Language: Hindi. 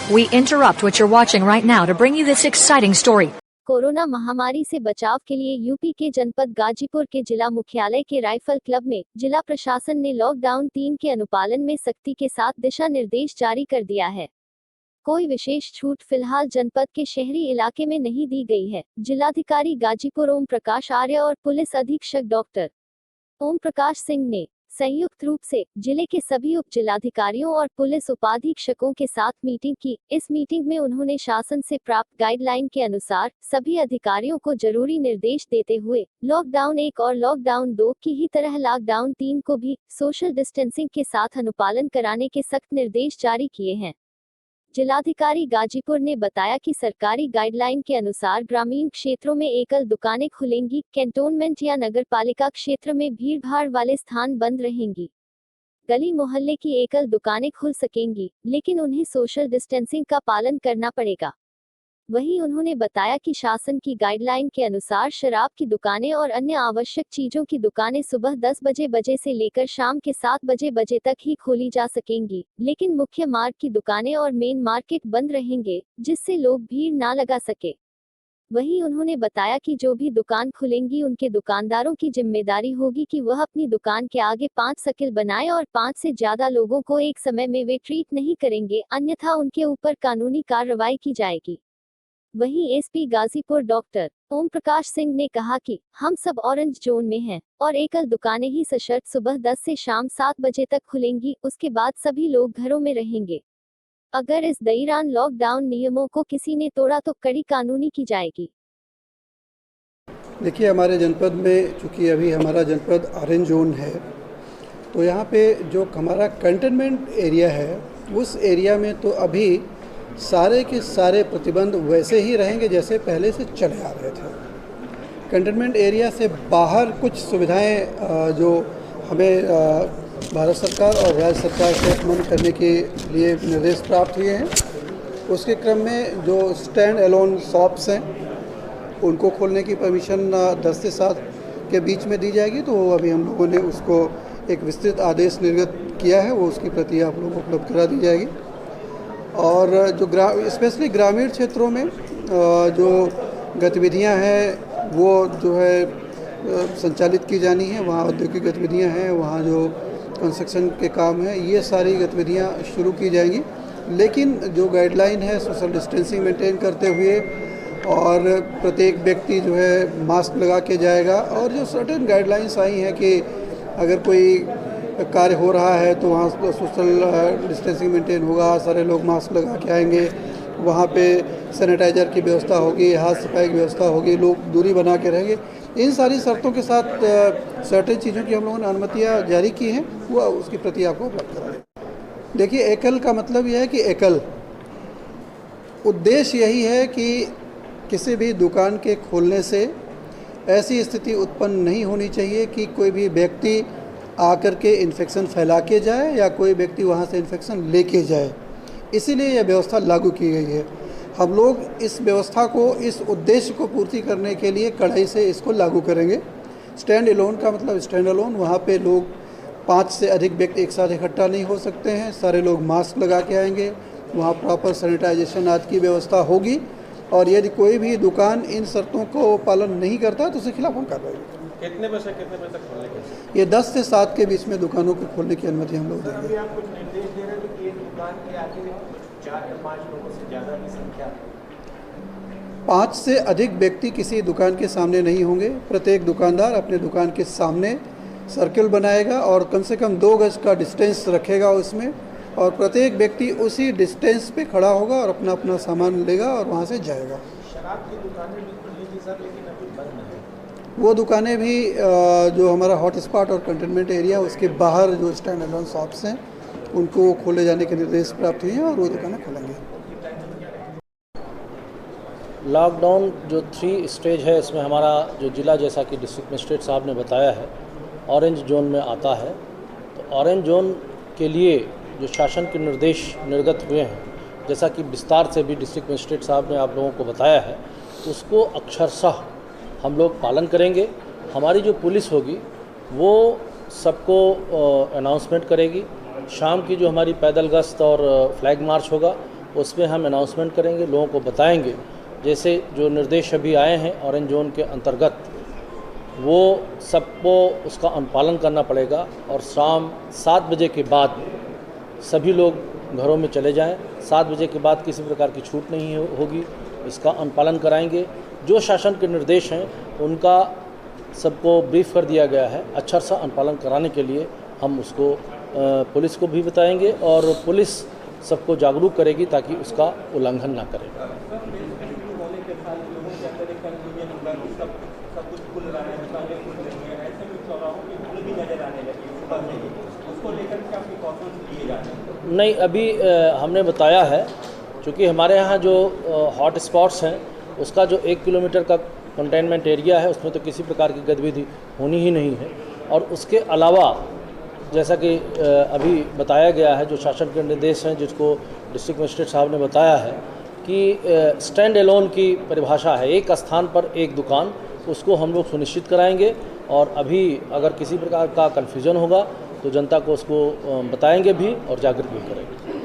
We interrupt what you're watching right now to bring you this exciting story. Corona महामारी से बचाव के लिए यूपी के जनपद गाजीपुर के जिला मुख्यालय के राइफल क्लब में जिला प्रशासन ने लॉकडाउन 3 के अनुपालन में सख्ती के साथ दिशा निर्देश जारी कर दिया है। कोई विशेष छूट फिलहाल जनपद के शहरी इलाके में नहीं दी गई है। जिलाधिकारी गाजीपुर ओम प्रकाश आर्य और पुलिस अधीक्षक डॉक्टर ओम प्रकाश सिंह ने संयुक्त रूप से जिले के सभी उप जिलाधिकारियों और पुलिस उपाधीक्षकों के साथ मीटिंग की। इस मीटिंग में उन्होंने शासन से प्राप्त गाइडलाइन के अनुसार सभी अधिकारियों को जरूरी निर्देश देते हुए लॉकडाउन 1 और लॉकडाउन 2 की ही तरह लॉकडाउन 3 को भी सोशल डिस्टेंसिंग के साथ अनुपालन कराने के सख्त निर्देश जारी किए हैं। जिलाधिकारी गाजीपुर ने बताया कि सरकारी गाइडलाइन के अनुसार ग्रामीण क्षेत्रों में एकल दुकानें खुलेंगी, कैंटोनमेंट या नगरपालिका क्षेत्र में भीड़भाड़ वाले स्थान बंद रहेंगी। गली मोहल्ले की एकल दुकानें खुल सकेंगी, लेकिन उन्हें सोशल डिस्टेंसिंग का पालन करना पड़ेगा। वहीं उन्होंने बताया कि शासन की गाइडलाइन के अनुसार शराब की दुकानें और अन्य आवश्यक चीजों की दुकानें सुबह 10 बजे से लेकर शाम के 7 बजे तक ही खोली जा सकेंगी, लेकिन मुख्य मार्ग की दुकानें और मेन मार्केट बंद रहेंगे, जिससे लोग भीड़ ना लगा सके। वहीं उन्होंने बताया कि जो भी दुकान खुलेंगी उनके दुकानदारों की जिम्मेदारी होगी कि वह अपनी दुकान के आगे 5 सर्किल बनाए और 5 से ज्यादा लोगों को एक समय में वे ट्रीट नहीं करेंगे, अन्यथा उनके ऊपर कानूनी कार्रवाई की जाएगी। वहीं एसपी गाजीपुर डॉक्टर ओम प्रकाश सिंह ने कहा कि हम सब ऑरेंज जोन में हैं और एकल दुकानें ही सशर्त सुबह 10 से शाम 7 बजे तक खुलेंगी, उसके बाद सभी लोग घरों में रहेंगे। अगर इस दौरान लॉकडाउन नियमों को किसी ने तोड़ा तो कड़ी कानूनी की जाएगी। देखिए, हमारे जनपद में चूँकि अभी हमारा जनपद ऑरेंज जोन है, तो यहाँ पे जो हमारा कंटेनमेंट एरिया है उस एरिया में तो अभी सारे के सारे प्रतिबंध वैसे ही रहेंगे जैसे पहले से चले आ रहे थे। कंटेनमेंट एरिया से बाहर कुछ सुविधाएं जो हमें भारत सरकार और राज्य सरकार से अमल करने के लिए निर्देश प्राप्त हुए हैं, उसके क्रम में जो स्टैंड अलोन शॉप्स हैं उनको खोलने की परमिशन 10 से 7 के बीच में दी जाएगी। तो अभी हम लोगों ने उसको एक विस्तृत आदेश निर्गत किया है, वो उसकी प्रति आप लोगों को उपलब्ध करा दी जाएगी। और जो स्पेशली ग्रामीण क्षेत्रों में जो गतिविधियां हैं वो जो है संचालित की जानी है, वहाँ औद्योगिक गतिविधियां हैं, वहाँ जो कंस्ट्रक्शन के काम हैं, ये सारी गतिविधियां शुरू की जाएंगी। लेकिन जो गाइडलाइन है सोशल डिस्टेंसिंग मेंटेन करते हुए और प्रत्येक व्यक्ति जो है मास्क लगा के जाएगा, और जो सर्टेन गाइडलाइंस आई हैं कि अगर कोई कार्य हो रहा है तो वहाँ सोशल डिस्टेंसिंग मेंटेन होगा, सारे लोग मास्क लगा के आएंगे, वहाँ पे सैनिटाइजर की व्यवस्था होगी, हाथ सफाई की व्यवस्था होगी, लोग दूरी बना के रहेंगे। इन सारी शर्तों के साथ सर्टेन चीज़ों की हम लोगों ने अनुमतियाँ जारी की हैं, वो उसकी प्रति आपको उपलब्ध कराएं। देखिए, एकल का मतलब यह है कि एकल उद्देश्य यही है कि किसी भी दुकान के खोलने से ऐसी स्थिति उत्पन्न नहीं होनी चाहिए कि कोई भी व्यक्ति आकर के इन्फेक्शन फैला के जाए या कोई व्यक्ति वहाँ से इन्फेक्शन लेके जाए, इसीलिए यह व्यवस्था लागू की गई है। हम लोग इस व्यवस्था को, इस उद्देश्य को पूर्ति करने के लिए कड़ाई से इसको लागू करेंगे। स्टैंड अलोन का मतलब स्टैंड अलोन, वहाँ पे लोग 5 से अधिक व्यक्ति एक साथ इकट्ठा नहीं हो सकते हैं, सारे लोग मास्क लगा के आएंगे, वहाँ प्रॉपर सैनिटाइजेशन आदि की व्यवस्था होगी, और यदि कोई भी दुकान इन शर्तों को पालन नहीं करता तो उसके खिलाफ हम कार्रवाई करेंगे। कितने बजे तक खोलने के? ये 10 से 7 के बीच में दुकानों को खोलने की अनुमति हम लोग देंगे। आप कुछ निर्देश दे रहे हैं कि एक दुकान के आगे 4 या 5 लोगों से ज़्यादा की संख्या, 5 से अधिक व्यक्ति किसी दुकान के सामने नहीं होंगे। प्रत्येक दुकानदार अपने दुकान के सामने सर्किल बनाएगा और कम से कम 2 गज का डिस्टेंस रखेगा उसमें, और प्रत्येक व्यक्ति उसी डिस्टेंस पे खड़ा होगा और अपना अपना सामान लेगा और वहाँ से जाएगा। शराब की दुकानें भी खुलेंगी सर, लेकिन अभी बंद नहीं। वो दुकानें भी जो हमारा हॉट स्पॉट और कंटेनमेंट एरिया उसके बाहर जो स्टैंड अलोन शॉप्स हैं उनको खोले जाने के निर्देश प्राप्त हुए हैं और वो दुकानें खुलेंगी। लॉकडाउन जो 3 स्टेज है, इसमें हमारा जो जिला, जैसा कि डिस्ट्रिक्ट मजिस्ट्रेट साहब ने बताया है, ऑरेंज जोन में आता है। तो ऑरेंज जोन के लिए जो शासन के निर्देश निर्गत हुए हैं, जैसा कि विस्तार से भी डिस्ट्रिक्ट मजिस्ट्रेट साहब ने आप लोगों को बताया है, उसको अक्षरशः हम लोग पालन करेंगे। हमारी जो पुलिस होगी वो सबको अनाउंसमेंट करेगी। शाम की जो हमारी पैदल गश्त और फ्लैग मार्च होगा उसमें हम अनाउंसमेंट करेंगे, लोगों को बताएंगे। जैसे जो निर्देश अभी आए हैं ऑरेंज जोन के अंतर्गत, वो सबको उसका अनुपालन करना पड़ेगा और शाम 7 बजे के बाद सभी लोग घरों में चले जाएं। 7 बजे के बाद किसी प्रकार की छूट नहीं होगी, इसका अनुपालन कराएंगे। जो शासन के निर्देश हैं उनका सबको ब्रीफ कर दिया गया है। अच्छा सा अनुपालन कराने के लिए हम उसको पुलिस को भी बताएंगे और पुलिस सबको जागरूक करेगी ताकि उसका उल्लंघन ना करें। नहीं, अभी हमने बताया है, क्योंकि हमारे यहाँ जो हॉट स्पॉट्स हैं उसका जो 1 किलोमीटर का कंटेनमेंट एरिया है उसमें तो किसी प्रकार की गतिविधि होनी ही नहीं है। और उसके अलावा जैसा कि अभी बताया गया है, जो शासन के निर्देश हैं जिसको डिस्ट्रिक्ट मजिस्ट्रेट साहब ने बताया है कि स्टैंड एलोन की परिभाषा है, एक स्थान पर एक दुकान, उसको हम लोग सुनिश्चित कराएंगे। और अभी अगर किसी प्रकार का कन्फ्यूज़न होगा तो जनता को उसको बताएंगे भी और जागरूक भी करेंगे।